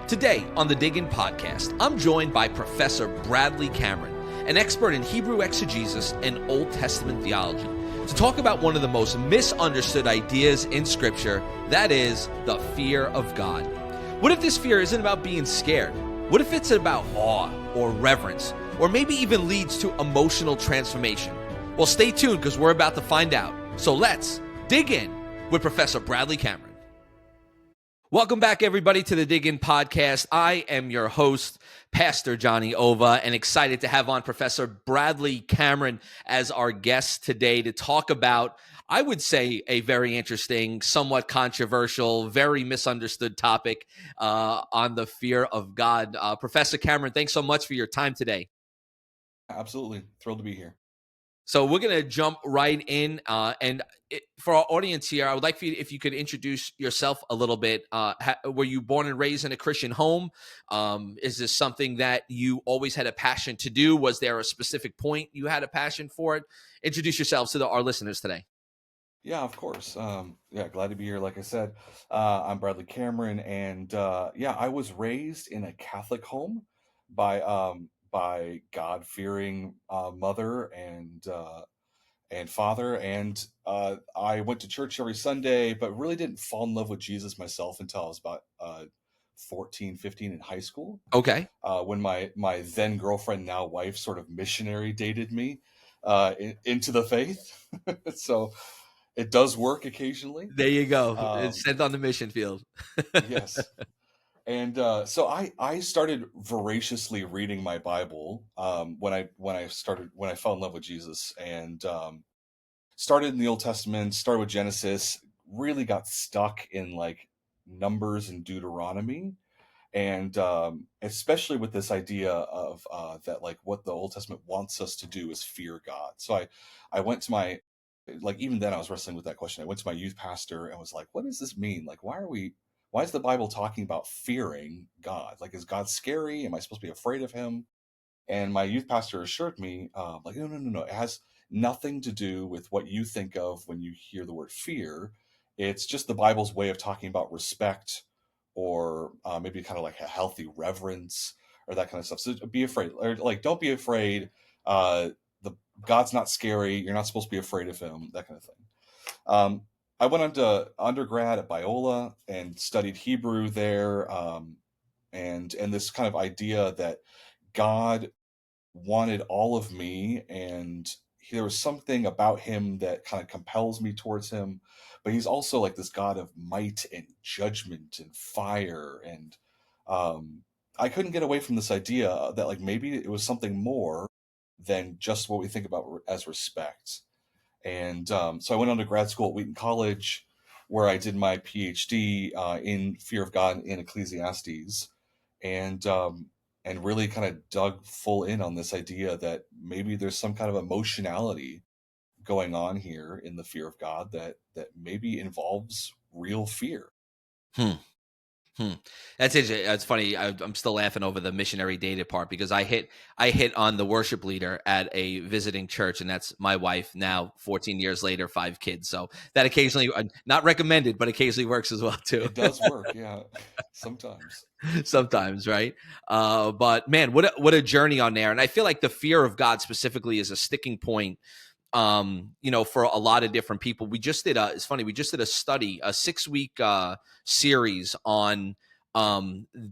Today on the Dig In podcast, I'm joined by Professor Bradley Cameron, an expert in Hebrew exegesis and Old Testament theology, to talk about one of the most misunderstood ideas in Scripture, that is, the fear of God. What if this fear isn't about being scared? What if it's about awe or reverence, or maybe even leads to emotional transformation? Well, stay tuned because we're about to find out. So let's dig in with Professor Bradley Cameron. Welcome back, everybody, to the Dig In podcast. I am your host, Pastor Johnny Ova, and excited to have on Professor Bradley Cameron as our guest today to talk about, I would say, a very interesting, somewhat controversial, very misunderstood topic on the fear of God. Professor Cameron, thanks so much for your time today. Absolutely. Thrilled to be here. So we're going to jump right in. For our audience here, I would like for you, if you could introduce yourself a little bit. Were you born and raised in a Christian home? Is this something that you always had a passion to do? Was there a specific point you had a passion for it? Introduce yourselves to our listeners today. Yeah, of course. Glad to be here. Like I said, I'm Bradley Cameron, and I was raised in a Catholic home by God-fearing mother and father, and I went to church every Sunday, but really didn't fall in love with Jesus myself until I was about 14, 15 in high school. Okay. When my then girlfriend, now wife, sort of missionary dated me into the faith. So it does work occasionally. There you go. It's sent on the mission field. Yes. And so I started voraciously reading my Bible when I fell in love with Jesus, and started in the Old Testament, started with Genesis, really got stuck in like Numbers and Deuteronomy, and especially with this idea of that, like, what the Old Testament wants us to do is fear God. So I went to my, like, even then I was wrestling with that question. I went to my youth pastor and was like, what does this mean? Like, why is the Bible talking about fearing God? Like, is God scary? Am I supposed to be afraid of him? And my youth pastor assured me, no. It has nothing to do with what you think of when you hear the word fear. It's just the Bible's way of talking about respect, or maybe kind of like a healthy reverence, or that kind of stuff. So be afraid, or like, don't be afraid. The God's not scary. You're not supposed to be afraid of him. That kind of thing. I went on to undergrad at Biola and studied Hebrew there, and this kind of idea that God wanted all of me, and there was something about him that kind of compels me towards him, but he's also like this God of might and judgment and fire, and I couldn't get away from this idea that, like, maybe it was something more than just what we think about as respect. And so I went on to grad school at Wheaton College, where I did my PhD in fear of God in Ecclesiastes, and really kind of dug full in on this idea that maybe there's some kind of emotionality going on here in the fear of God that maybe involves real fear. That's interesting. That's funny. I'm still laughing over the missionary dated part, because I hit on the worship leader at a visiting church, and that's my wife now, 14 years later, 5 kids. So that occasionally, not recommended, but occasionally works as well too. It does work, yeah. Sometimes, right? But man, what a journey on there. And I feel like the fear of God specifically is a sticking point, for a lot of different people. We just did a study, a 6-week series on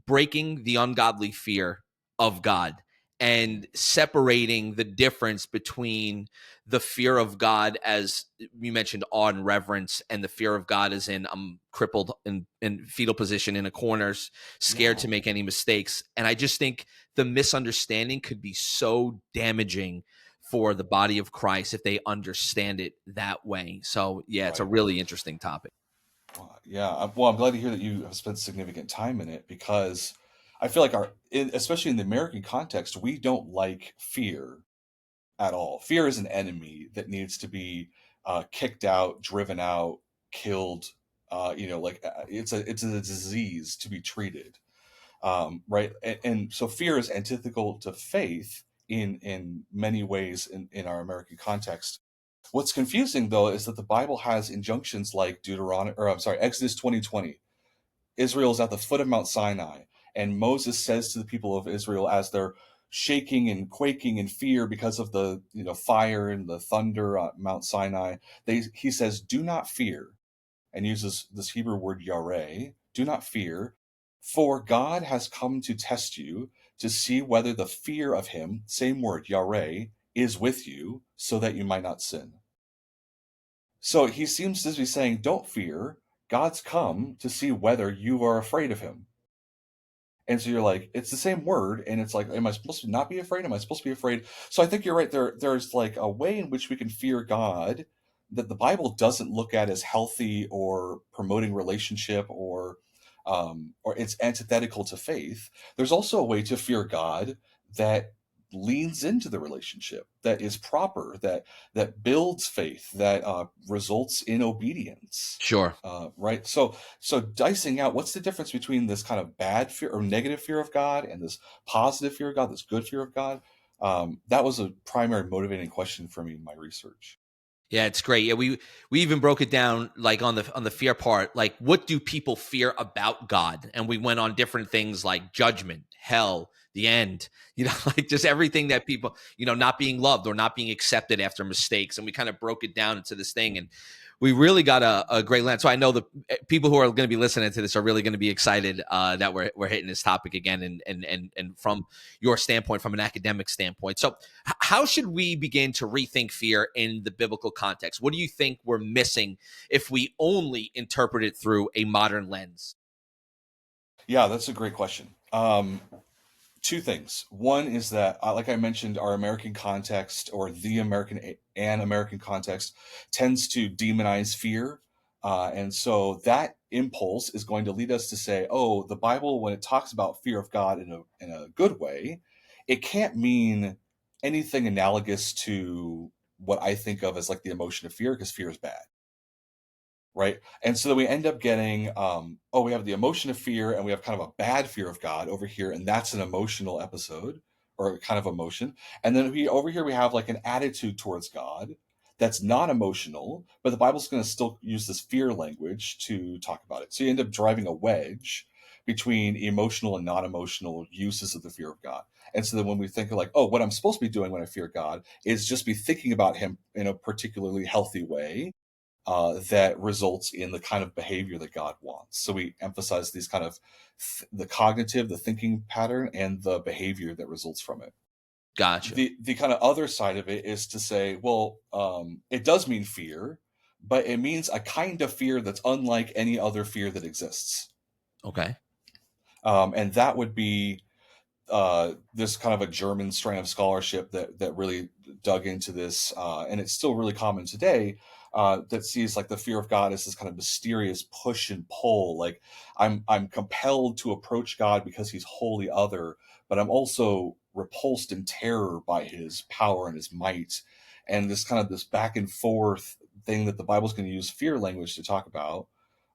breaking the ungodly fear of God and separating the difference between the fear of God, as you mentioned, awe and reverence, and the fear of God as in I'm crippled in fetal position in a corner, scared to make any mistakes. And I just think the misunderstanding could be so damaging for the body of Christ if they understand it that way. So yeah, it's a really interesting topic. Yeah, well, I'm glad to hear that you have spent significant time in it, because I feel like especially in the American context, we don't like fear at all. Fear is an enemy that needs to be kicked out, driven out, killed. It's a disease to be treated, right? And so fear is antithetical to faith in many ways in our American context. What's confusing, though, is that the Bible has injunctions like Exodus 20:20. Israel is at the foot of Mount Sinai, And Moses says to the people of Israel, as they're shaking and quaking in fear because of the fire and the thunder on Mount Sinai, he says, "Do not fear," and uses this Hebrew word yareh, "do not fear, for God has come to test you to see whether the fear of him," same word, yareh, "is with you, so that you might not sin." So he seems to be saying, don't fear. God's come to see whether you are afraid of him. And so you're like, it's the same word, and it's like, am I supposed to not be afraid? Am I supposed to be afraid? So I think you're right. There's like a way in which we can fear God that the Bible doesn't look at as healthy or promoting relationship, or it's antithetical to faith. There's also a way to fear God that leans into the relationship, that is proper, that builds faith, that results in obedience. Sure. Right. So dicing out, what's the difference between this kind of bad fear or negative fear of God and this positive fear of God, this good fear of God? That was a primary motivating question for me in my research. Yeah, it's great. Yeah, we even broke it down like on the fear part, like what do people fear about God? And we went on different things like judgment, hell, the end, like just everything that people, not being loved or not being accepted after mistakes. And we kind of broke it down into this thing. And we really got a great land. So I know the people who are going to be listening to this are really going to be excited that we're hitting this topic again, and from your standpoint, from an academic standpoint. So how should we begin to rethink fear in the biblical context? What do you think we're missing if we only interpret it through a modern lens? Yeah, that's a great question. Two things. One is that, like I mentioned, our American context, or the American context, tends to demonize fear. And so that impulse is going to lead us to say, oh, the Bible, when it talks about fear of God in a good way, it can't mean anything analogous to what I think of as like the emotion of fear, because fear is bad. Right. And so we end up getting, we have the emotion of fear, and we have kind of a bad fear of God over here. And that's an emotional episode, or kind of emotion. And then over here, we have like an attitude towards God that's not emotional, but the Bible's going to still use this fear language to talk about it. So you end up driving a wedge between emotional and non-emotional uses of the fear of God. And so then when we think of like, oh, what I'm supposed to be doing when I fear God is just be thinking about him in a particularly healthy way, that results in the kind of behavior that God wants. So we emphasize these kind of the cognitive, the thinking pattern, and the behavior that results from it. Gotcha. The kind of other side of it is to say, well, it does mean fear, but it means a kind of fear that's unlike any other fear that exists. Okay. And that would be this kind of a German strain of scholarship that really dug into this, and it's still really common today, that sees like the fear of God as this kind of mysterious push and pull. Like I'm compelled to approach God because he's wholly other, but I'm also repulsed in terror by his power and his might, and this back and forth thing that the Bible's going to use fear language to talk about.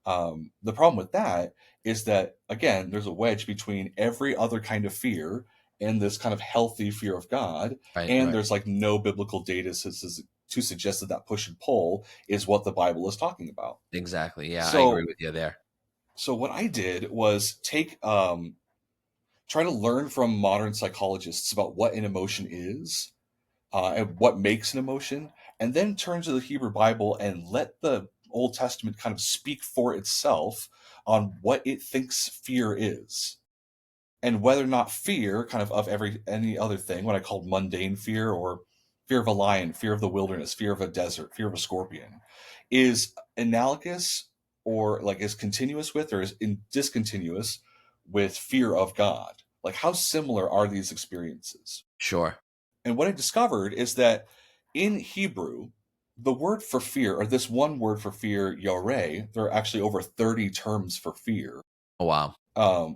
The problem with that is that, again, there's a wedge between every other kind of fear and this kind of healthy fear of God. Right. And Right. there's like no biblical data to suggest that push and pull is what the Bible is talking about. Exactly. Yeah, I agree So, with you there. so what I did was try to learn from modern psychologists about what an emotion is, and what makes an emotion, and then turn to the Hebrew Bible and let the Old Testament kind of speak for itself on what it thinks fear is, and whether or not fear, kind of any other thing, what I called mundane fear, or fear of a lion, fear of the wilderness, fear of a desert, fear of a scorpion, is analogous, or like is continuous with, or is discontinuous with fear of God. Like, how similar are these experiences? Sure. And what I discovered is that in Hebrew, the word for fear, or this one word for fear, yareh, there are actually over 30 terms for fear. Oh, wow.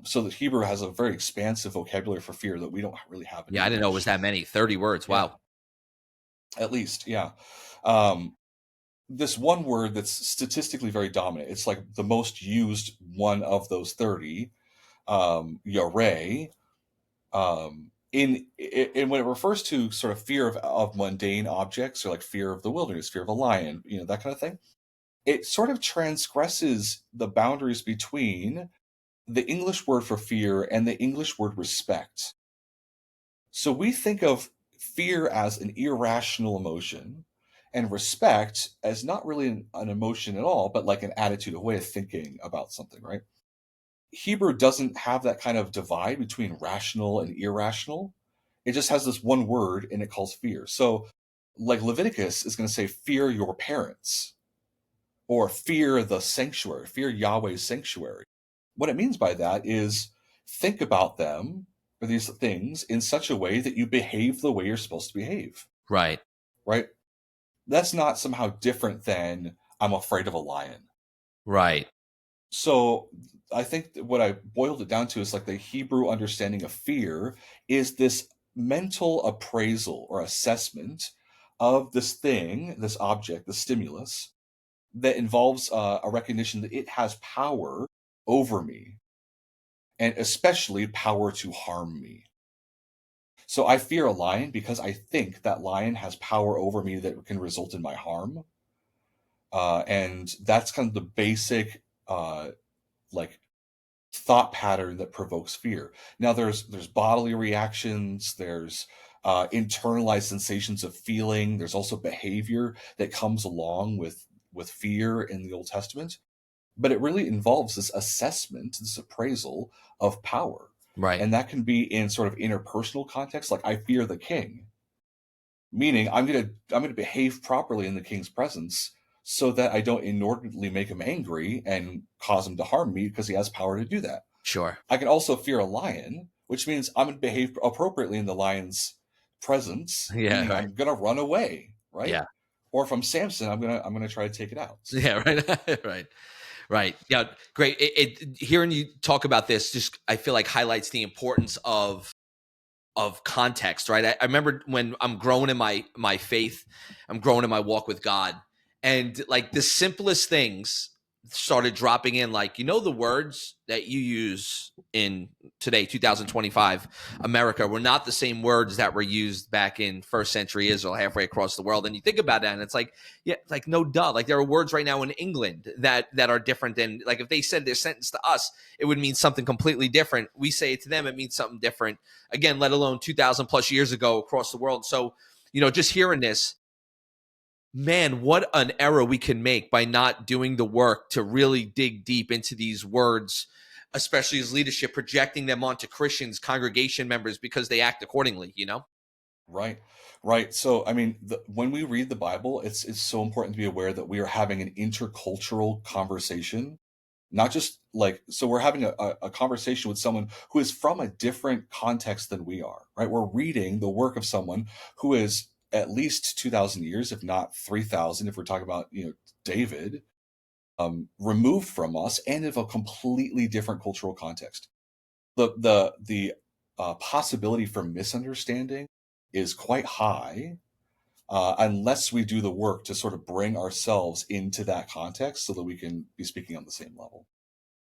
So that Hebrew has a very expansive vocabulary for fear that we don't really have in Yeah, I didn't know it was English. that many. 30 words. Yeah, Wow. at least, yeah. Um, this one word that's statistically very dominant, it's like the most used one of those 30, yareh, in when it refers to sort of fear of mundane objects, or like fear of the wilderness, fear of a lion, that kind of thing, it sort of transgresses the boundaries between the English word for fear and the English word respect. So we think of fear as an irrational emotion and respect as not really an emotion at all, but like an attitude, a way of thinking about something, right? Hebrew doesn't have that kind of divide between rational and irrational. It just has this one word and it calls fear. So, like Leviticus is going to say, fear your parents or fear the sanctuary, fear Yahweh's sanctuary. What it means by that is think about them or these things in such a way that you behave the way you're supposed to behave, Right. right? That's not somehow different than I'm afraid of a lion. Right. So I think that what I boiled it down to is like the Hebrew understanding of fear is this mental appraisal or assessment of this thing, this object, the stimulus, that involves a recognition that it has power over me, and especially power to harm me. So I fear a lion because I think that lion has power over me that can result in my harm. And that's kind of the basic like thought pattern that provokes fear. Now there's bodily reactions, there's internalized sensations of feeling, there's also behavior that comes along with fear in the Old Testament, but it really involves this assessment, this appraisal of power. Right. And that can be in sort of interpersonal context, like I fear the king, meaning I'm gonna behave properly in the king's presence so that I don't inordinately make him angry and cause him to harm me because he has power to do that. Sure. I can also fear a lion, which means I'm going to behave appropriately in the lion's presence, Yeah. meaning Right. I'm going to run away, right? Yeah. Or if I'm Samson, I'm gonna try to take it out. Yeah. Right. Right. Right. Yeah. Great. Hearing you talk about this, just I feel like highlights the importance of context, right? I remember when I'm growing in my faith, I'm growing in my walk with God, and like the simplest things started dropping in, like, the words that you use in today, 2025 America, were not the same words that were used back in first century Israel, halfway across the world. And you think about that, and it's like, yeah, like no duh. Like there are words right now in England that are different than, like, if they said their sentence to us, it would mean something completely different. We say it to them, it means something different. Again, let alone 2,000 plus years ago across the world. So, just hearing this, man, what an error we can make by not doing the work to really dig deep into these words, especially as leadership, projecting them onto Christians, congregation members, because they act accordingly. Right, right. So I mean, when we read the Bible, it's so important to be aware that we are having an intercultural conversation, not just like, so we're having a conversation with someone who is from a different context than we are, right? We're reading the work of someone who is at least 2,000 years, if not 3,000, if we're talking about, David, removed from us and of a completely different cultural context. The possibility for misunderstanding is quite high, unless we do the work to sort of bring ourselves into that context so that we can be speaking on the same level.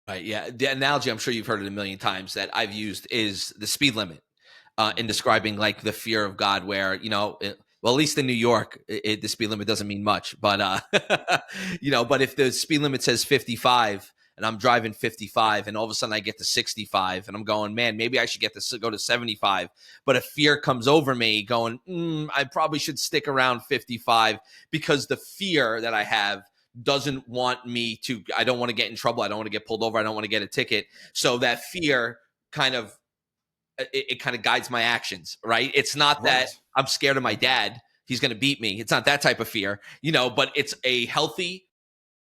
Right. Yeah. The analogy, I'm sure you've heard it a million times, that I've used is the speed limit in Mhm. describing like the fear of God, where, well, at least in New York, the speed limit doesn't mean much. But, but if the speed limit says 55 and I'm driving 55 and all of a sudden I get to 65 and I'm going, man, maybe I should go to 75. But a fear comes over me going, I probably should stick around 55, because the fear that I have doesn't want me to, I don't want to get in trouble. I don't want to get pulled over. I don't want to get a ticket. So that fear kind of, it kind of guides my actions, right? It's not that Right. I'm scared of my dad, he's going to beat me. It's not that type of fear, but it's a healthy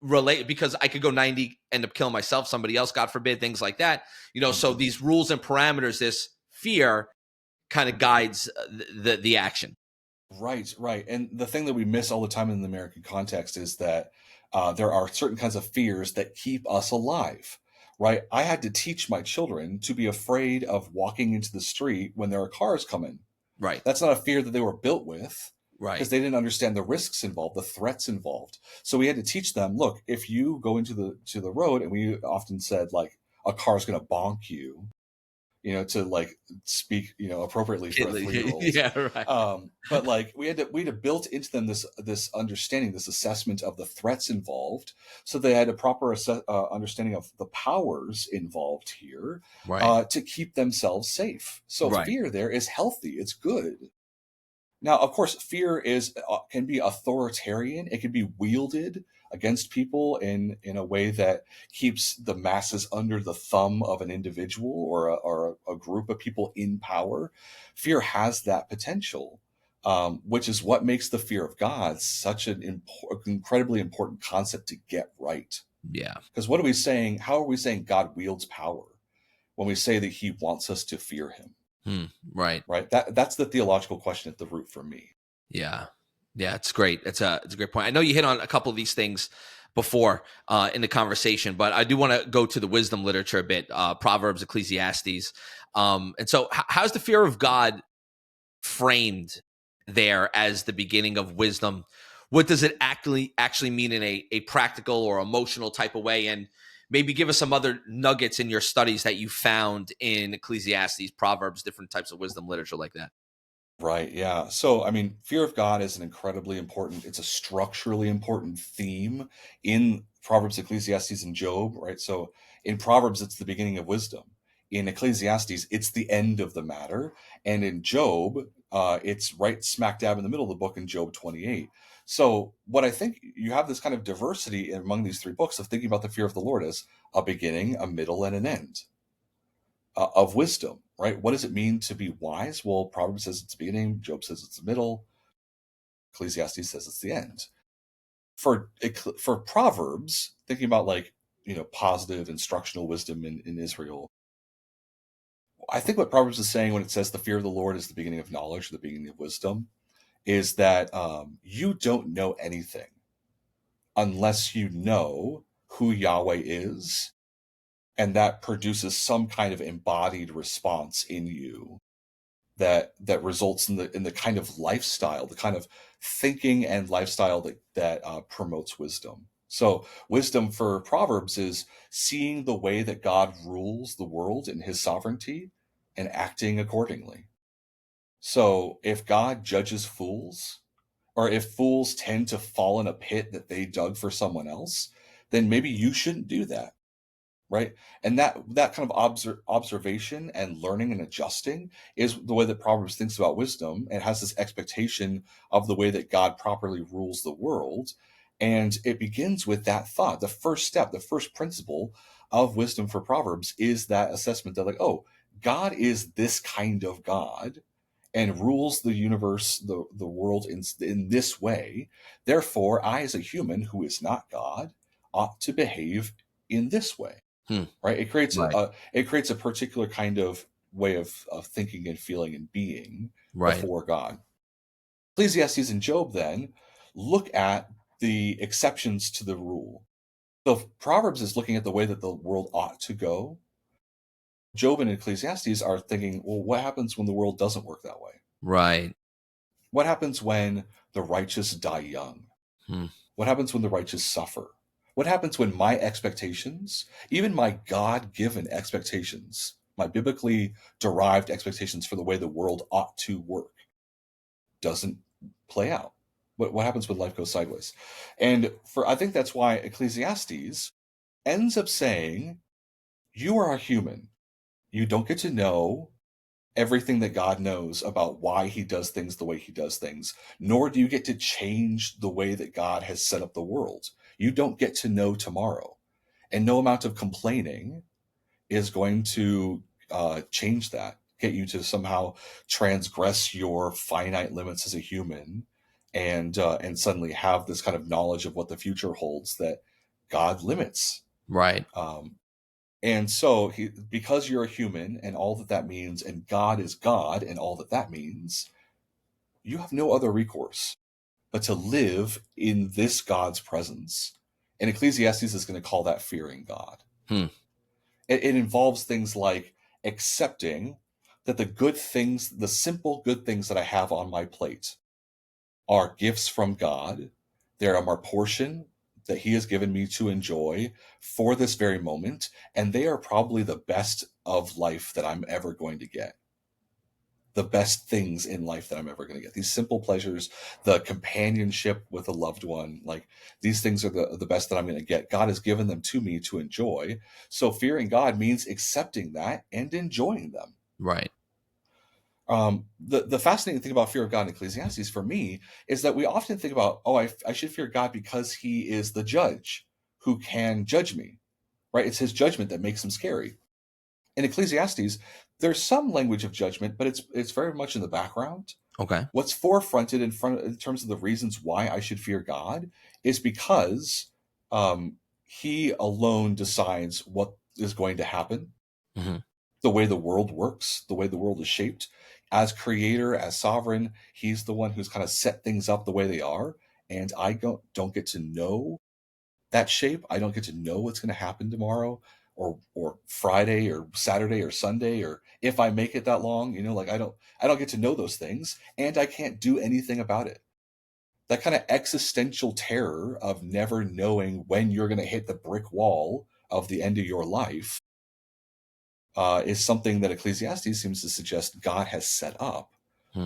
relate, because I could go 90, end up killing myself, somebody else, God forbid, things like that. So Mhm. these rules and parameters, this fear kind of guides the action. Right, right. And the thing that we miss all the time in the American context is that there are certain kinds of fears that keep us alive, right? I had to teach my children to be afraid of walking into the street when there are cars coming. Right. That's not a fear that they were built with, Right. because they didn't understand the risks involved, the threats involved. So we had to teach them, look, if you go into the road, and we often said like a car's going to bonk you, to like speak, appropriately for a 3-year-old. Yeah, right. But like we had to built into them this understanding, this assessment of the threats involved, so they had a proper understanding of the powers involved here, Right. to keep themselves safe. So Right. fear there is healthy, it's good. Now, of course, fear can be authoritarian. It can be wielded against people in a way that keeps the masses under the thumb of an individual or a group of people in power. Fear has that potential, which is what makes the fear of God such an incredibly important concept to get right. Yeah. Because what are we saying? How are we saying God wields power when we say that He wants us to fear Him? Right. Right. That's the theological question at the root for me. Yeah. Yeah. It's great. It's a great point. I know you hit on a couple of these things before in the conversation, but I do want to go to the wisdom literature a bit, Proverbs, Ecclesiastes. And so how's the fear of God framed there as the beginning of wisdom? What does it actually mean in a practical or emotional type of way? And maybe give us some other nuggets in your studies that you found in Ecclesiastes, Proverbs, different types of wisdom literature like that. Right, yeah. So, I mean, fear of God is an incredibly important, it's a structurally important theme in Proverbs, Ecclesiastes, and Job, right? So, in Proverbs, it's the beginning of wisdom. In Ecclesiastes, it's the end of the matter. And in Job, it's right smack dab in the middle of the book in Job 28. So, what I think you have this kind of diversity among these three books of thinking about the fear of the Lord as a beginning, a middle, and an end of wisdom, right? What does it mean to be wise? Well, Proverbs says it's the beginning, Job says it's the middle, Ecclesiastes says it's the end. For Proverbs, thinking about like, positive instructional wisdom in Israel, I think what Proverbs is saying when it says the fear of the Lord is the beginning of knowledge, the beginning of wisdom, is that you don't know anything unless you know who Yahweh is, and that produces some kind of embodied response in you that results in the kind of lifestyle, the kind of thinking and lifestyle that promotes wisdom. So wisdom for Proverbs is seeing the way that God rules the world in His sovereignty and acting accordingly. So if God judges fools, or if fools tend to fall in a pit that they dug for someone else, then maybe you shouldn't do that, right? And that kind of observation and learning and adjusting is the way that Proverbs thinks about wisdom, and has this expectation of the way that God properly rules the world. And it begins with that thought. The first step, the first principle of wisdom for Proverbs is that assessment that, like, oh, God is this kind of God and rules the universe, the world in this way. Therefore, I, as a human who is not God, ought to behave in this way. Hmm. Right? It creates Right. it creates a particular kind of way of thinking and feeling and being Right. before God. Ecclesiastes and Job then look at the exceptions to the rule. So if Proverbs is looking at the way that the world ought to go, Job and Ecclesiastes are thinking, well, what happens when the world doesn't work that way? Right. What happens when the righteous die young? Hmm. What happens when the righteous suffer? What happens when my expectations, even my God given expectations, my biblically derived expectations for the way the world ought to work, doesn't play out? What happens when life goes sideways? And I think that's why Ecclesiastes ends up saying, you are a human. You don't get to know everything that God knows about why He does things the way He does things, nor do you get to change the way that God has set up the world. You don't get to know tomorrow. And no amount of complaining is going to change that, get you to somehow transgress your finite limits as a human, and suddenly have this kind of knowledge of what the future holds that God limits. Right. And so, because you're a human and all that that means, and God is God and all that that means, you have no other recourse but to live in this God's presence. And Ecclesiastes is going to call that fearing God. Hmm. It involves things like accepting that the good things, the simple good things that I have on my plate, are gifts from God. They are my portion. that he has given me to enjoy for this very moment, and they are probably the best of life that I'm ever going to get. The best things in life that I'm ever going to get. These simple pleasures, the companionship with a loved one, like these things are the best that I'm going to get. God has given them to me to enjoy. So fearing God means accepting that and enjoying them. Right. The fascinating thing about fear of God in Ecclesiastes for me is that we often think about, oh, I should fear God because he is the judge who can judge me, right? It's his judgment that makes him scary. In Ecclesiastes, there's some language of judgment, but it's very much in the background. Okay. What's forefronted in terms of the reasons why I should fear God is because he alone decides what is going to happen, Mm-hmm. the way the world works, the way the world is shaped. As creator, as sovereign, he's the one who's kind of set things up the way they are, and I don't get to know that shape. I don't get to know what's going to happen tomorrow or Friday or Saturday or Sunday, or if I make it that long, like I don't get to know those things, and I can't do anything about it. That kind of existential terror of never knowing when you're going to hit the brick wall of the end of your life is something that Ecclesiastes seems to suggest God has set up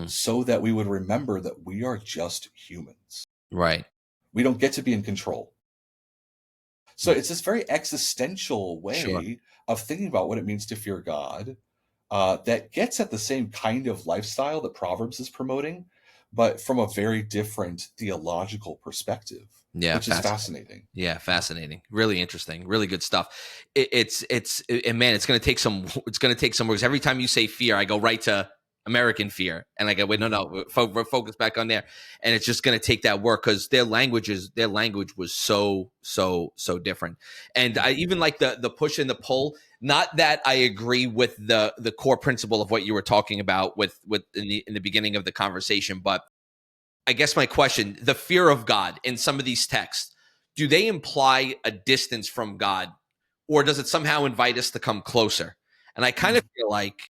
so that we would remember that we are just humans. Right. We don't get to be in control. So it's this very existential way Sure. of thinking about what it means to fear God that gets at the same kind of lifestyle that Proverbs is promoting, but from a very different theological perspective, Yeah. which is fascinating. Yeah, fascinating. Really interesting. Really good stuff. And man, it's going to take some work. Every time you say fear, I go right to American fear, and I go, wait, no, focus back on there. And it's just going to take that work because their language was so different. And I even like the push and the pull. Not that I agree with the core principle of what you were talking about with in the beginning of the conversation, but I guess my question, the fear of God in some of these texts, do they imply a distance from God, or does it somehow invite us to come closer? And I kind of feel like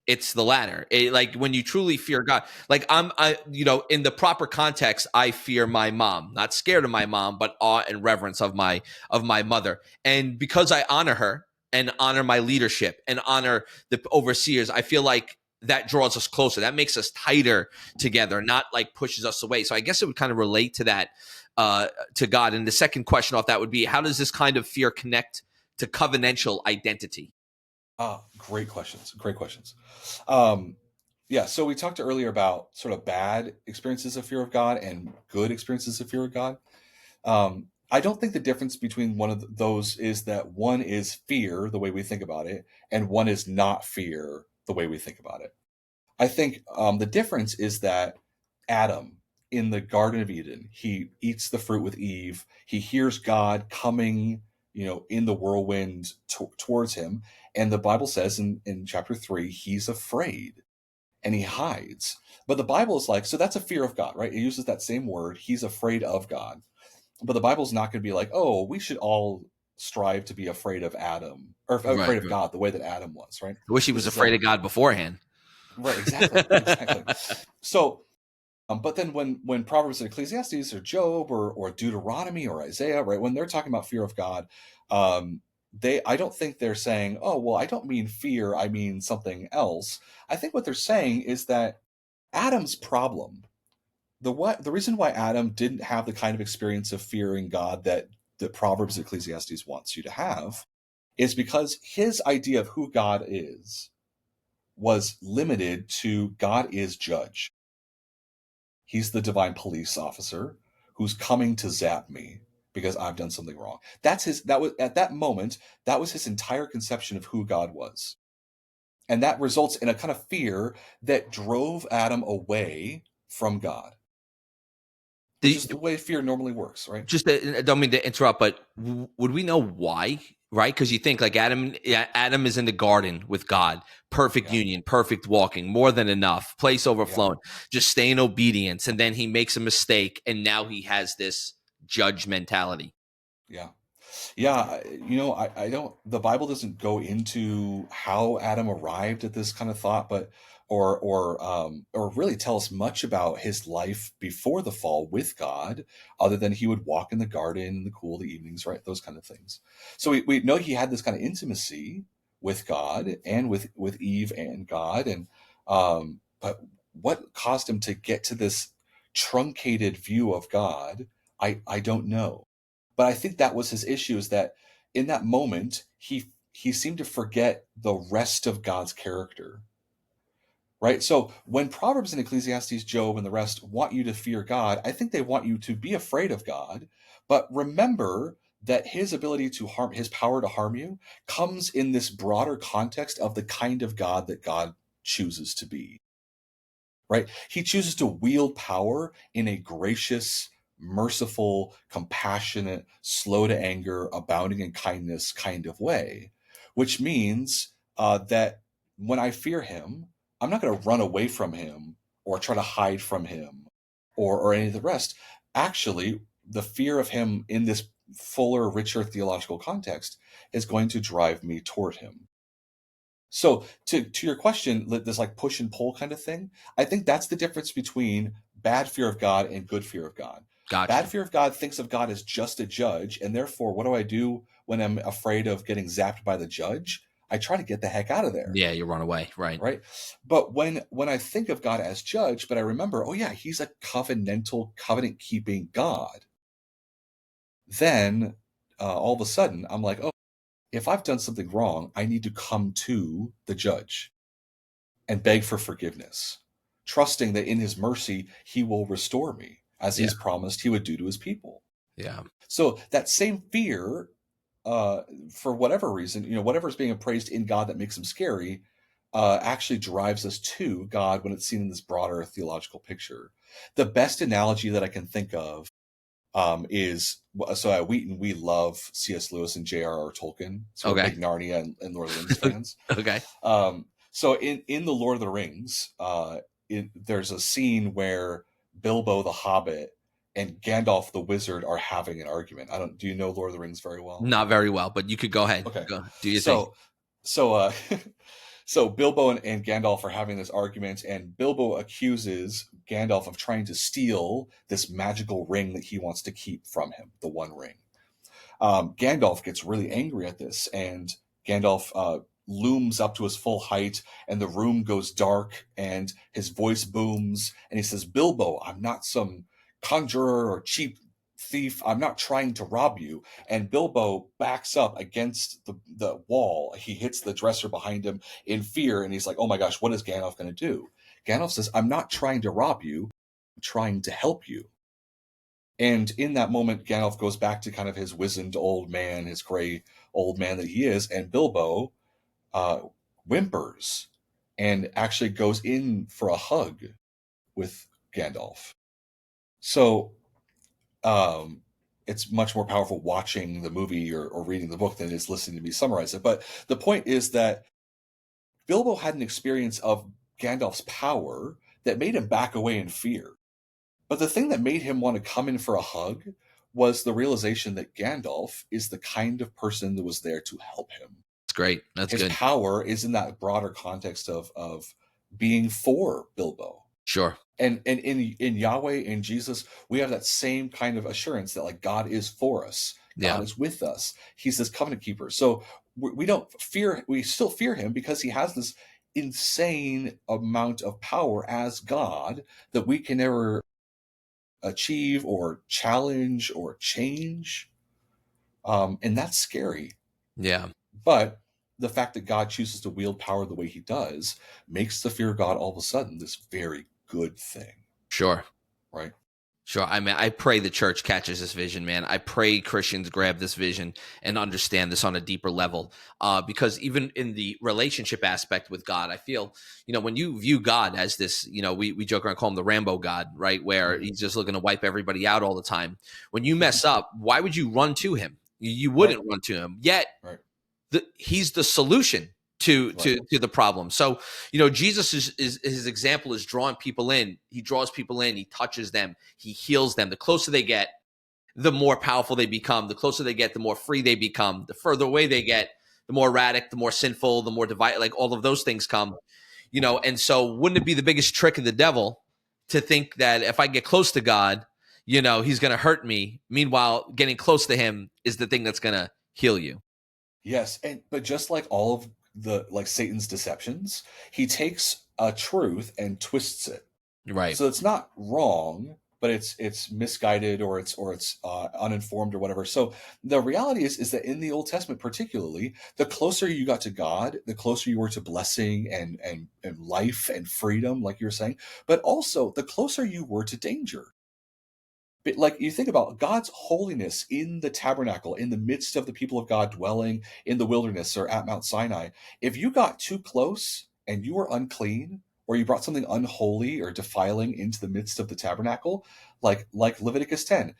it's the latter. Like when you truly fear God, like in the proper context, I fear my mom, not scared of my mom, but awe and reverence of my mother. And because I honor her and honor my leadership and honor the overseers, I feel like that draws us closer. That makes us tighter together, not like pushes us away. So I guess it would kind of relate to that, to God. And the second question off that would be, how does this kind of fear connect to covenantal identity? Great questions. Great questions. Yeah, so we talked earlier about sort of bad experiences of fear of God and good experiences of fear of God. I don't think the difference between one of those is that one is fear, the way we think about it, and one is not fear, the way we think about it. I think the difference is that Adam in the Garden of Eden, he eats the fruit with Eve. He hears God coming, in the whirlwind towards him. And the Bible says in chapter 3, he's afraid and he hides. But the Bible is like, so that's a fear of God, right? It uses that same word. He's afraid of God. But the Bible's not going to be like, oh, we should all strive to be afraid of Adam or Right, afraid of right. God the way that Adam was, right? I wish he was This is afraid of God beforehand. right, exactly. So, but then when Proverbs and Ecclesiastes or Job or Deuteronomy or Isaiah, right, when they're talking about fear of God, I don't think they're saying, oh, well, I don't mean fear, I mean something else. I think what they're saying is that Adam's problem, the reason why Adam didn't have the kind of experience of fearing God that Proverbs and Ecclesiastes wants you to have, is because his idea of who God is was limited to God is judge. He's the divine police officer who's coming to zap me because I've done something wrong. That was at that moment, that was his entire conception of who God was. And that results in a kind of fear that drove Adam away from God, which is the way fear normally works, right? Just I don't mean to interrupt, but would we know why? Right? Because you think like Adam is in the garden with God, perfect Yeah. union, perfect walking, more than enough, place Yeah. overflowing, just stay in obedience, and then he makes a mistake, and now he has this judge mentality. Yeah. Yeah, I don't. The Bible doesn't go into how Adam arrived at this kind of thought, but or really tell us much about his life before the fall with God, other than he would walk in the garden in the cool of the evenings, right? Those kind of things. So we know he had this kind of intimacy with God and with Eve and God, and but what caused him to get to this truncated view of God? I don't know. But I think that was his issue, is that in that moment he seemed to forget the rest of God's character. Right? So when Proverbs and Ecclesiastes, Job, and the rest want you to fear God, I think they want you to be afraid of God, but remember that his ability to harm, his power to harm you, comes in this broader context of the kind of God that God chooses to be. Right? He chooses to wield power in a gracious, merciful, compassionate, slow to anger, abounding in kindness kind of way, which means that when I fear him, I'm not going to run away from him or try to hide from him or any of the rest. Actually, the fear of him in this fuller, richer theological context is going to drive me toward him. So to your question, this like push and pull kind of thing, I think that's the difference between bad fear of God and good fear of God. Bad Gotcha. fear of God thinks of God as just a judge, and therefore, what do I do when I'm afraid of getting zapped by the judge? I try to get the heck out of there, Yeah, you run away, right? right? But when I think of God as judge, but I remember, oh yeah, he's a covenantal, covenant keeping God, then all of a sudden I'm like, oh, if I've done something wrong, I need to come to the judge and beg for forgiveness, trusting that in his mercy, he will restore me, as he Yeah, has promised he would do to his people. yeah, So that same fear, for whatever reason, whatever is being appraised in God that makes him scary, actually drives us to God when it's seen in this broader theological picture. The best analogy that I can think of is so at Wheaton we love C.S. Lewis and J.R.R. Tolkien, so we're okay. big Narnia and Lord of the Rings fans. Okay. So in the Lord of the Rings, there's a scene where Bilbo the Hobbit and Gandalf the Wizard are having an argument. I don't. Do you know Lord of the Rings very well? Not very well, but you could go ahead. Okay, Go do your thing. so so Bilbo and Gandalf are having this argument, and Bilbo accuses Gandalf of trying to steal this magical ring that he wants to keep from him, the One Ring. Gandalf gets really angry at this, and Gandalf looms up to his full height, and the room goes dark, and his voice booms, and he says, "Bilbo, I'm not some conjurer or cheap thief. I'm not trying to rob you." And Bilbo backs up against the wall. He hits the dresser behind him in fear, and he's like, "Oh my gosh, what is Gandalf going to do?" Gandalf says, "I'm not trying to rob you. I'm trying to help you." And in that moment, Gandalf goes back to kind of his wizened old man, his gray old man that he is, and Bilbo uh, whimpers and actually goes in for a hug with Gandalf. So um, it's much more powerful watching the movie or reading the book than it is listening to me summarize it. But the point is that Bilbo had an experience of Gandalf's power that made him back away in fear. But the thing that made him want to come in for a hug was the realization that Gandalf is the kind of person that was there to help him. It's great. That's His good. power is in that broader context of being for Bilbo. Sure. And in Yahweh and Jesus, we have that same kind of assurance that like God is for us. God Yeah. is with us. He's this covenant keeper. So we don't fear, we still fear him because he has this insane amount of power as God that we can never achieve or challenge or change. And that's scary. Yeah. But the fact that God chooses to wield power the way he does makes the fear of God all of a sudden this very good thing, Sure. right? Sure. I mean, I pray the church catches this vision, man. I pray Christians grab this vision and understand this on a deeper level. Because even in the relationship aspect with God, I feel, when you view God as this, we joke around, call him the Rambo God, right? Where Mm-hmm. he's just looking to wipe everybody out all the time. When you mess up, why would you run to him? You Right, wouldn't run to him. Yet right, he's the solution to right, the problem. So Jesus is his example is drawing people in. He draws people in. He touches them. He heals them. The closer they get, the more powerful they become. The closer they get, the more free they become. The further away they get, the more erratic, the more sinful, the more divided, like all of those things come, and so wouldn't it be the biggest trick of the devil to think that if I get close to God, he's going to hurt me. Meanwhile, getting close to him is the thing that's going to heal you. Yes, but just like all of the like Satan's deceptions, he takes a truth and twists it. Right. So it's not wrong, but it's misguided, or it's uninformed or whatever. So the reality is that in the Old Testament, particularly, the closer you got to God, the closer you were to blessing and life and freedom, like you were saying, but also the closer you were to danger. But like you think about God's holiness in the tabernacle, in the midst of the people of God dwelling in the wilderness or at Mount Sinai. If you got too close and you were unclean, or you brought something unholy or defiling into the midst of the tabernacle, like Leviticus 10,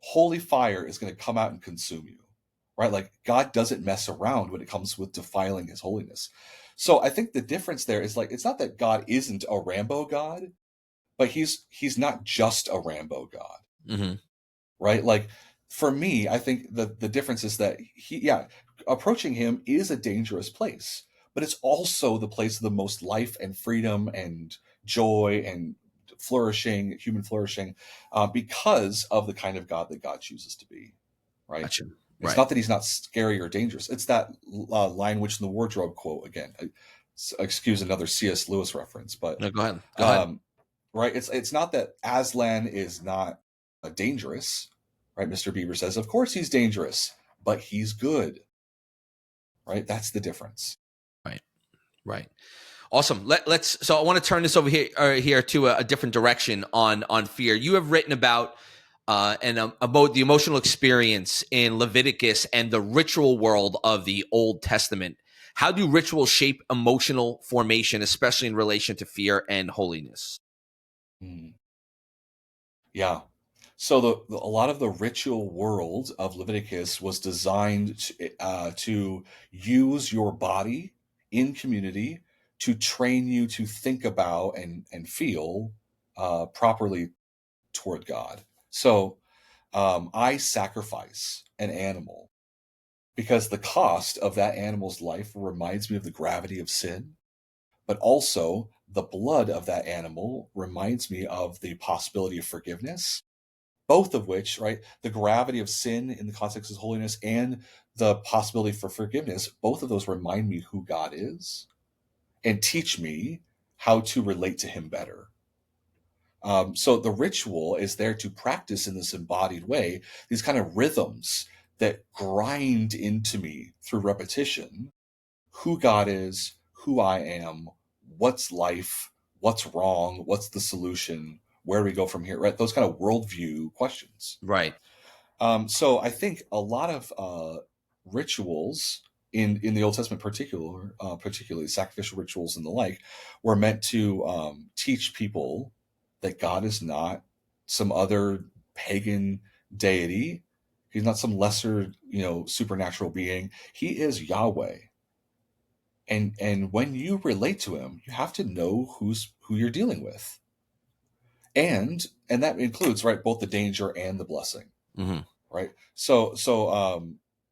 holy fire is going to come out and consume you, right? Like God doesn't mess around when it comes with defiling his holiness. So I think the difference there is like, it's not that God isn't a Rambo God, but he's not just a Rambo God. Mm-hmm. Right? Like for me, I think the difference is that approaching him is a dangerous place, but it's also the place of the most life and freedom and joy and human flourishing, because of the kind of God that God chooses to be. Right? Gotcha. It's Right. not that he's not scary or dangerous. It's that Lion, Witch, and the Wardrobe quote again. Excuse another C.S. Lewis reference, but No, go ahead. Go ahead. right. It's not that Aslan is not dangerous, right? Mr. Beaver says, of course he's dangerous, but he's good, right? That's the difference. Right. Right. Awesome. So I want to turn this over here to a different direction on fear. You have written about about the emotional experience in Leviticus and the ritual world of the Old Testament. How do rituals shape emotional formation, especially in relation to fear and holiness? Mm. Yeah. So a lot of the ritual world of Leviticus was designed to use your body in community to train you to think about and feel properly toward God. So I sacrifice an animal because the cost of that animal's life reminds me of the gravity of sin, but also the blood of that animal reminds me of the possibility of forgiveness, both of which, right, the gravity of sin in the context of holiness and the possibility for forgiveness, both of those remind me who God is and teach me how to relate to him better. So the ritual is there to practice in this embodied way, these kind of rhythms that grind into me through repetition, who God is, who I am, what's life, what's wrong, what's the solution, where do we go from here, right? Those kind of worldview questions. Right. So I think a lot of rituals in the Old Testament, particularly sacrificial rituals and the like, were meant to teach people that God is not some other pagan deity. He's not some lesser, supernatural being. He is Yahweh. And when you relate to him, you have to know who you're dealing with. And that includes, right, both the danger and the blessing. Mm-hmm. Right. So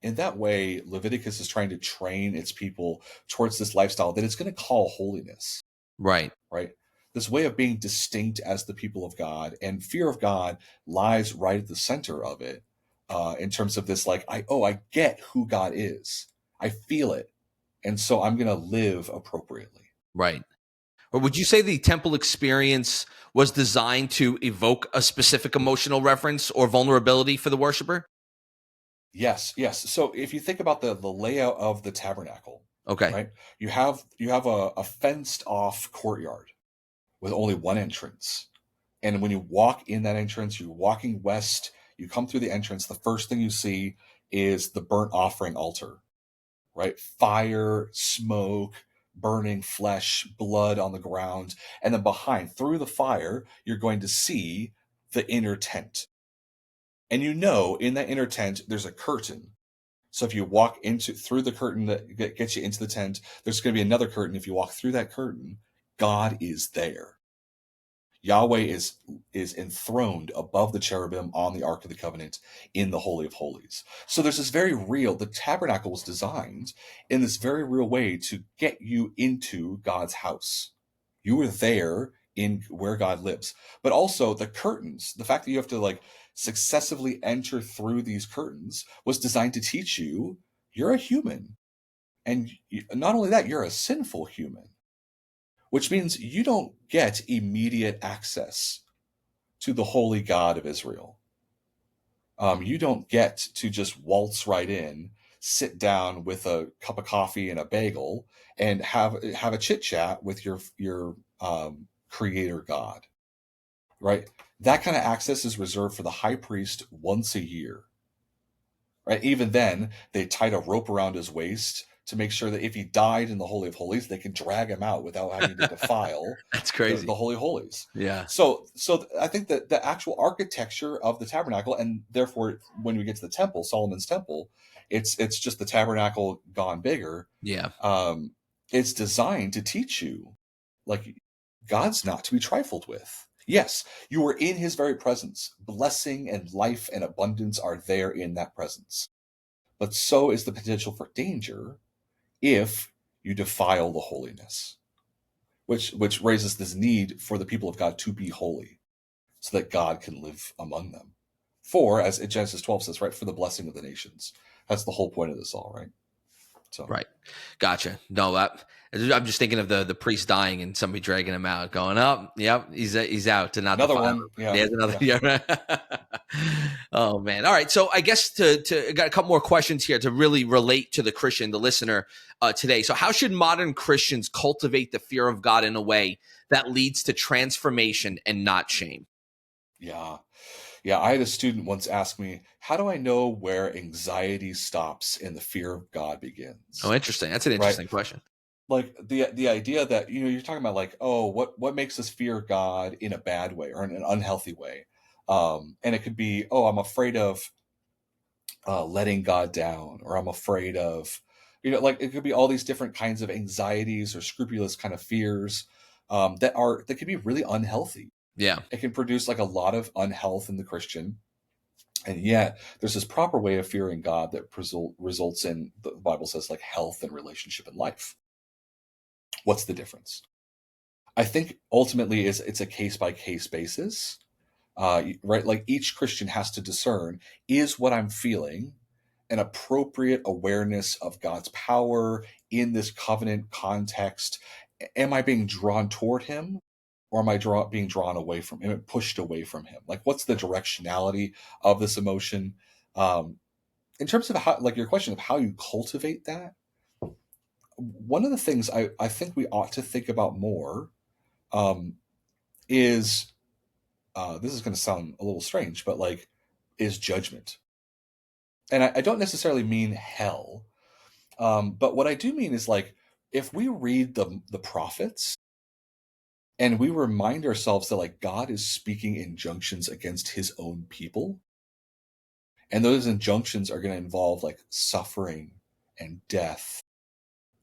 in that way, Leviticus is trying to train its people towards this lifestyle that it's going to call holiness. Right. Right. This way of being distinct as the people of God, and fear of God lies right at the center of it, in terms of this, like, I get who God is. I feel it. And so I'm going to live appropriately. Right. Or would you say the temple experience was designed to evoke a specific emotional reference or vulnerability for the worshiper? Yes, yes. So if you think about the layout of the tabernacle, Okay. right, you have a fenced off courtyard with only one entrance. And when you walk in that entrance, you're walking west, you come through the entrance, the first thing you see is the burnt offering altar, right? Fire, smoke, burning flesh, blood on the ground. And then behind, through the fire, you're going to see the inner tent. And in that inner tent, there's a curtain. So if you walk through the curtain that gets you into the tent, there's going to be another curtain. If you walk through that curtain, God is there. Yahweh is enthroned above the cherubim on the Ark of the Covenant in the Holy of Holies. So there's this very real, the tabernacle was designed in this very real way to get you into God's house. You were there in where God lives. But also the curtains, the fact that you have to like successively enter through these curtains was designed to teach you you're a human. And not only that, you're a sinful human, which means you don't get immediate access to the holy God of Israel. You don't get to just waltz right in, sit down with a cup of coffee and a bagel, and have a chit chat with your creator God, right? That kind of access is reserved for the high priest once a year, right? Even then, they tied a rope around his waist to make sure that if he died in the Holy of Holies, they could drag him out without having to defile That's crazy. the Holy of Holies. Yeah. So I think that the actual architecture of the tabernacle, and therefore when we get to the temple, Solomon's temple, it's just the tabernacle gone bigger. Yeah. It's designed to teach you, like, God's not to be trifled with. Yes, you are in his very presence. Blessing and life and abundance are there in that presence. But so is the potential for danger if you defile the holiness, which raises this need for the people of God to be holy so that God can live among them. For, as Genesis 12 says, right, for the blessing of the nations. That's the whole point of this all, right? So Right. Gotcha. No, I'm just thinking of the priest dying and somebody dragging him out, going, "Oh, yep, he's out to not another defile one. him." Yeah. There's another. Yeah. Yeah. Oh man. All right. So I guess to I got a couple more questions here to really relate to the Christian, the listener today. So how should modern Christians cultivate the fear of God in a way that leads to transformation and not shame? Yeah. Yeah. I had a student once ask me, how do I know where anxiety stops and the fear of God begins? Oh, interesting. That's an Right. interesting question. Like the idea that, you're talking about like, oh, what makes us fear God in a bad way or in an unhealthy way? And it could be, oh, I'm afraid of letting God down, or I'm afraid of, like it could be all these different kinds of anxieties or scrupulous kind of fears that can be really unhealthy. Yeah. It can produce like a lot of unhealth in the Christian. And yet there's this proper way of fearing God that results in, the Bible says, like health and relationship and life. What's the difference? I think ultimately it's a case by case basis, right? Like each Christian has to discern, is what I'm feeling an appropriate awareness of God's power in this covenant context? Am I being drawn toward him, or am I being drawn away from him, pushed away from him? Like, what's the directionality of this emotion? In terms of how, like your question of how you cultivate that, one of the things I think we ought to think about more is, this is going to sound a little strange, but like, is judgment. And I don't necessarily mean hell, but what I do mean is, like, if we read the prophets and we remind ourselves that like God is speaking injunctions against his own people, and those injunctions are going to involve like suffering and death,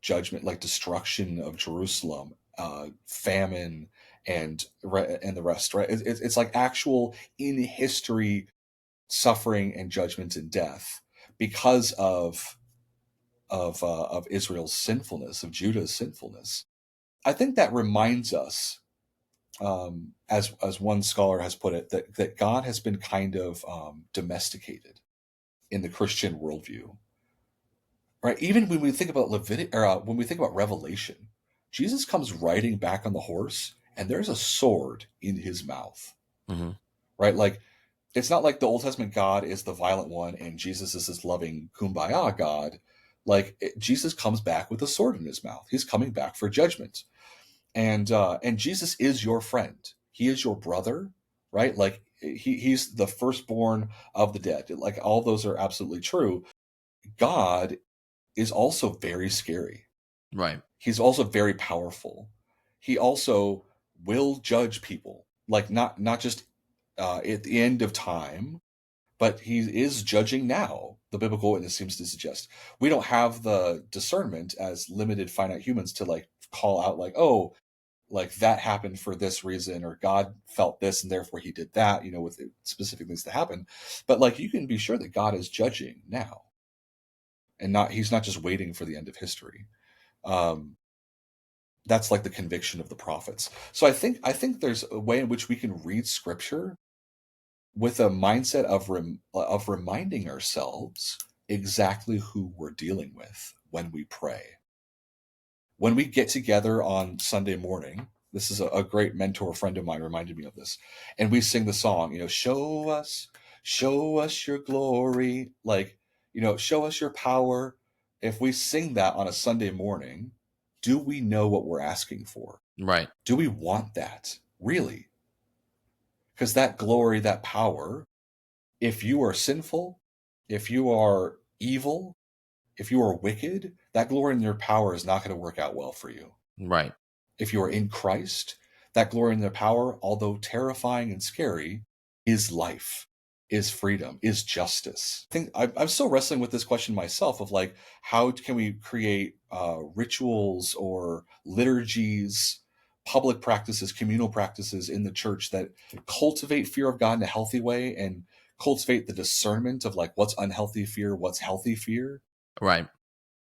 judgment, like destruction of Jerusalem, famine, and the rest, right? It's like actual in history suffering and judgment and death because of Israel's sinfulness, of Judah's sinfulness. I think that reminds us, as one scholar has put it, that God has been kind of domesticated in the Christian worldview, right? Even when we think about when we think about Revelation, Jesus comes riding back on the horse, and there's a sword in his mouth, Mm-hmm. right? Like, it's not like the Old Testament God is the violent one and Jesus is this loving kumbaya God. Like, Jesus comes back with a sword in his mouth. He's coming back for judgment. And Jesus is your friend. He is your brother, right? Like, he's the firstborn of the dead. Like, all those are absolutely true. God is also very scary. Right. He's also very powerful. He also will judge people, like not just at the end of time, but he is judging now. The biblical witness seems to suggest we don't have the discernment as limited finite humans to like call out like, oh, like that happened for this reason, or God felt this and therefore he did that, with specific things to happen. But like, you can be sure that God is judging now, and he's not just waiting for the end of history. Um, that's like the conviction of the prophets. So I think there's a way in which we can read scripture with a mindset of reminding ourselves exactly who we're dealing with when we pray. When we get together on Sunday morning, this is a great mentor friend of mine reminded me of this, and we sing the song, show us your glory, like, show us your power. If we sing that on a Sunday morning, do we know what we're asking for? Right. Do we want that really? Because that glory, that power, if you are sinful, if you are evil, if you are wicked, that glory and your power is not going to work out well for you. Right. If you are in Christ, that glory and the power, although terrifying and scary, is life, is freedom, is justice. I think I'm still wrestling with this question myself of like, how can we create rituals or liturgies, public practices, communal practices in the church that cultivate fear of God in a healthy way and cultivate the discernment of like what's unhealthy fear, what's healthy fear. Right.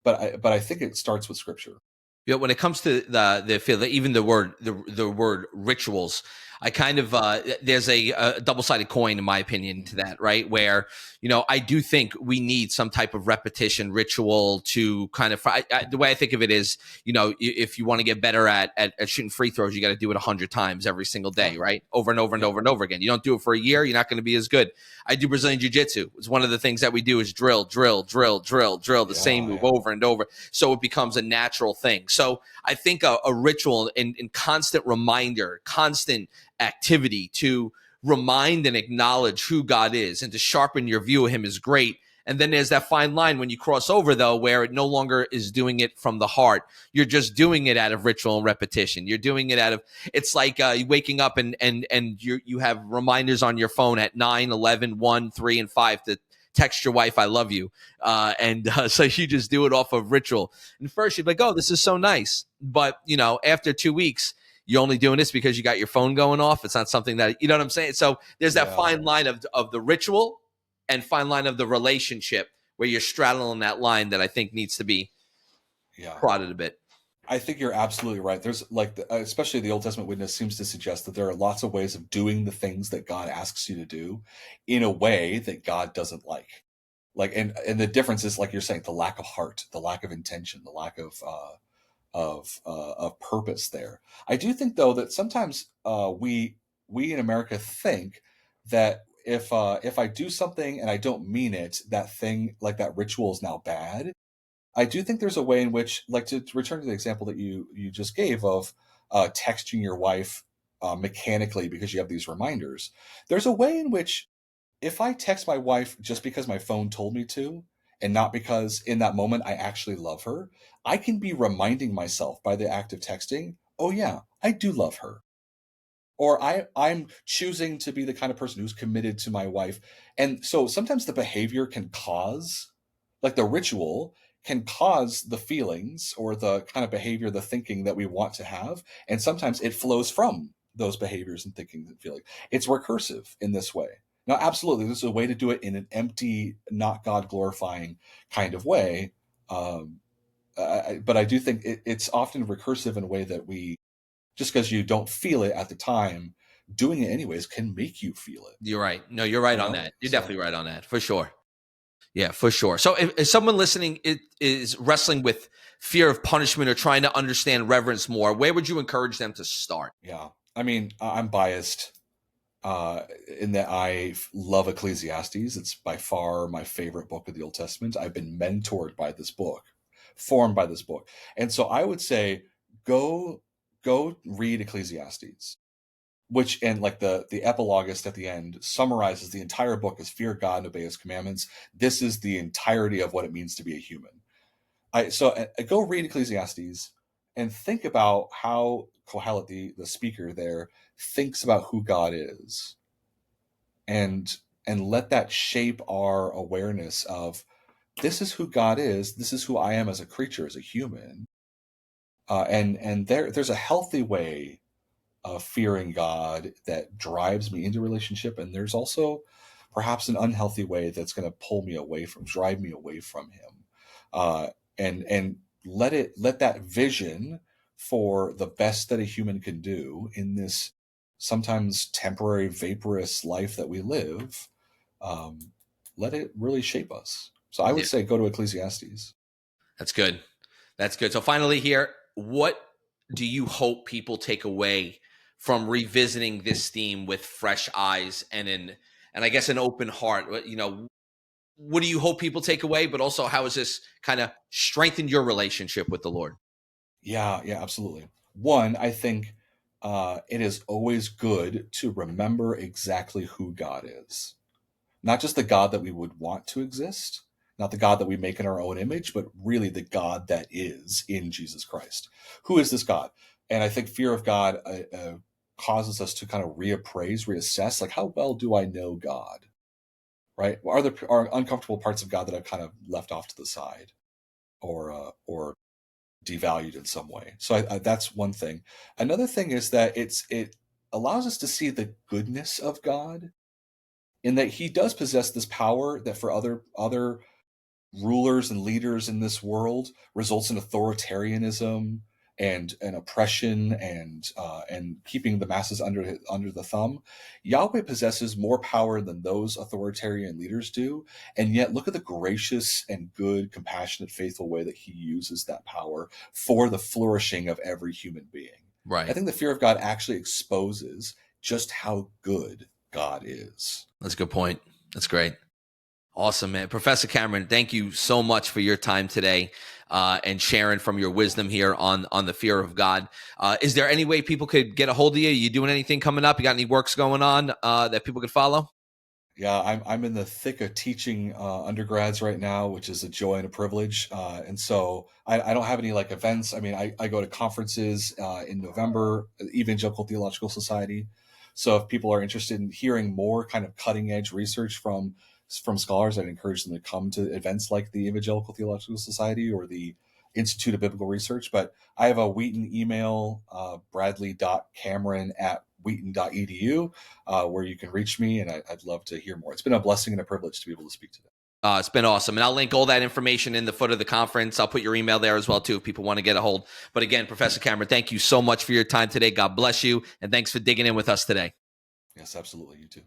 But I think it starts with scripture. You know, when it comes to the feel, even the word rituals, I kind of there's a double-sided coin in my opinion to that, right? Where I do think we need some type of repetition ritual to kind of the way I think of it is, if you want to get better at shooting free throws, you got to do it 100 times every single day, right? Over and over and over and over again. You don't do it for a year, you're not going to be as good. I do Brazilian jiu-jitsu. It's one of the things that we do is drill the same move over and over, so it becomes a natural thing. So I think a ritual and constant reminder, constant activity to remind and acknowledge who God is and to sharpen your view of him is great. And then there's that fine line when you cross over, though, where it no longer is doing it from the heart. You're just doing it out of ritual and repetition. You're doing it out of, it's like waking up and you have reminders on your phone at 9, 11, 1, 3, and 5 to text your wife, I love you. So you just do it off of ritual. And first you'd be like, oh, this is so nice. But, after 2 weeks, you're only doing this because you got your phone going off. It's not something that, you know what I'm saying? So there's that fine line of the ritual and fine line of the relationship where you're straddling that line that I think needs to be prodded a bit. I think you're absolutely right. There's like, especially the Old Testament witness seems to suggest that there are lots of ways of doing the things that God asks you to do in a way that God doesn't like. Like, and the difference is, like you're saying, the lack of heart, the lack of intention, the lack of purpose there. I do think though that sometimes we in America think that if I do something and I don't mean it, that thing, like that ritual, is now bad. I do think there's a way in which, like, to return to the example that you just gave of texting your wife mechanically because you have these reminders. There's a way in which, if I text my wife just because my phone told me to, and not because in that moment I actually love her, I can be reminding myself by the act of texting, oh yeah, I do love her. Or I'm choosing to be the kind of person who's committed to my wife. And so sometimes the behavior can cause, like the ritual can cause the feelings or the kind of behavior, the thinking that we want to have. And sometimes it flows from those behaviors and thinking and feeling. It's recursive in this way. Now, absolutely, this is a way to do it in an empty, not God glorifying kind of way. But I do think it's often recursive in a way that we, just because you don't feel it at the time, doing it anyways can make you feel it. You're right. No, you're right on that. You're definitely right on that, for sure. Yeah, for sure. So if someone listening is wrestling with fear of punishment or trying to understand reverence more, where would you encourage them to start? Yeah. I mean, I'm biased in that I love Ecclesiastes. It's by far my favorite book of the Old Testament. I've been mentored by this book, formed by this book. And so I would say go read Ecclesiastes, which, and like the epiloguist at the end summarizes the entire book as fear God and obey his commandments. This is the entirety of what it means to be a human. So go read Ecclesiastes and think about how Kohelet, the speaker there, thinks about who God is, and let that shape our awareness of, this is who God is, this is who I am as a creature, as a human. And there's a healthy way of fearing God that drives me into relationship, and there's also perhaps an unhealthy way that's going to drive me away from Him, uh, and let that vision for the best that a human can do in this sometimes temporary, vaporous life that we live, um, let it really shape us. So I would Yeah, say go to Ecclesiastes. that's good. That's good. So finally here, what do you hope people take away from revisiting this theme with fresh eyes and I guess an open heart? What do you hope people take away, but also how has this kind of strengthened your relationship with the Lord? Yeah, yeah, absolutely. One, I think it is always good to remember exactly who God is. Not just the God that we would want to exist, not the God that we make in our own image, but really the God that is in Jesus Christ. Who is this God? And I think fear of God causes us to kind of reassess, like, how well do I know God? Right? Are uncomfortable parts of God that I've kind of left off to the side, or devalued in some way? So that's one thing. Another thing is that it allows us to see the goodness of God, in that He does possess this power that for other rulers and leaders in this world results in authoritarianism and oppression and keeping the masses under the thumb. Yahweh possesses more power than those authoritarian leaders do, and yet look at the gracious and good, compassionate, faithful way that He uses that power for the flourishing of every human being. I Right. think the fear of God actually exposes just how good God is. That's a good point. That's great. Awesome, man. Professor Cameron, thank you so much for your time today and sharing from your wisdom here on the fear of God. Is there any way people could get a hold of you? You doing anything coming up? You got any works going on that people could follow? Yeah, I'm in the thick of teaching undergrads right now, which is a joy and a privilege. And so I don't have any like events. I mean, I go to conferences in November, Evangelical Theological Society. So if people are interested in hearing more kind of cutting edge research from scholars, I'd encourage them to come to events like the Evangelical Theological Society or the Institute of Biblical Research. But I have a Wheaton email, bradley.cameron@wheaton.edu, where you can reach me, and I'd love to hear more. It's been a blessing and a privilege to be able to speak today. It's been awesome. And I'll link all that information in the foot of the conference. I'll put your email there as well, too, if people want to get a hold. But again, Professor Cameron, thank you so much for your time today. God bless you. And thanks for digging in with us today. Yes, absolutely. You too.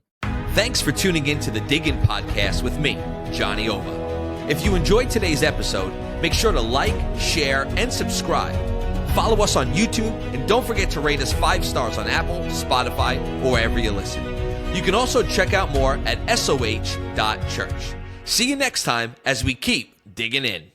Thanks for tuning in to the Dig In Podcast with me, Johnny Ova. If you enjoyed today's episode, make sure to like, share, and subscribe. Follow us on YouTube, and don't forget to rate us 5 stars on Apple, Spotify, or wherever you listen. You can also check out more at soh.church. See you next time as we keep digging in.